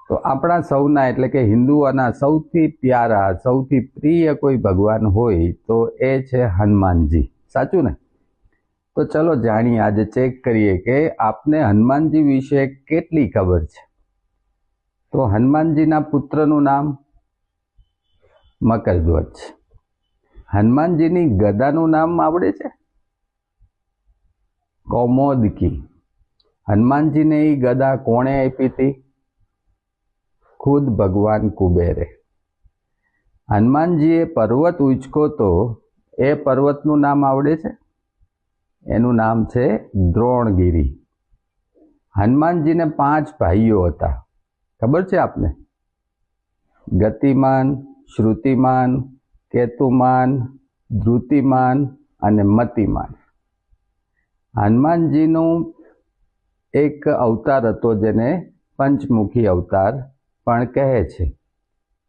તો આપણા સૌના એટલે કે હિન્દુઓના સૌથી પ્યારા સૌથી પ્રિય કોઈ ભગવાન હોય તો એ છે હનુમાનજી, સાચું ને? તો ચલો જાણીએ, આજે ચેક કરીએ કે આપને હનુમાનજી વિશે કેટલી ખબર છે. તો હનુમાનજીના પુત્રનું નામ મકરધ્વજ. હનુમાનજીની ગદાનું નામ આવડે છે? કૌમોદકી. હનુમાનજીને એ ગદા કોણે આપી હતી? ખુદ ભગવાન કુબેરે. હનુમાનજીએ પર્વત ઉંચકો તો એ પર્વતનું નામ આવડે છે? એનું નામ છે દ્રોણગીરી. હનુમાનજીને 5 ભાઈઓ હતા, ખબર છે આપને? ગતિમાન, શ્રુતિમાન, કેતુમાન, ધૃતિમાન અને મતિમાન. હનુમાનજીનું એક અવતાર હતો જેને પંચમુખી અવતાર પણ કહે છે.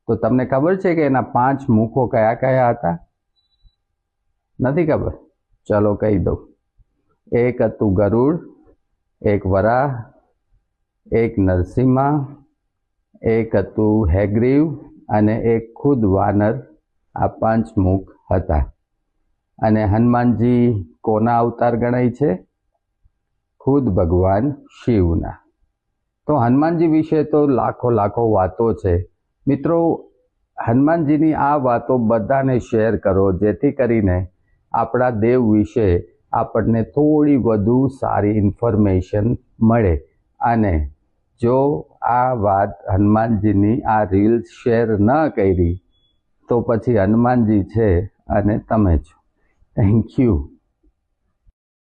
તો તમને ખબર છે કે એના 5 મુખો કયા કયા હતા? નથી ખબર? ચલો કહી દઉં. એક હતું ગરુડ, એક વરાહ, એક નરસિંહા, એક હતું હેગ્રીવ અને એક ખુદ વાનર. આ 5 મુખ હતા. અને હનુમાનજી કોના અવતાર ગણાય છે? ખુદ ભગવાન શિવના. તો હનુમાનજી વિશે તો લાખો વાતો છે. મિત્રો, હનુમાનજીની આ વાતો બધાને શેર કરો, જેથી કરીને આપણા દેવ વિશે આપણને થોડી વધુ સારી ઇન્ફોર્મેશન મળે. અને જો આ વાત હનુમાનજીની આ રીલ્સ શેર ન કરી તો પછી હનુમાનજી છે અને તમે છો. Thank you.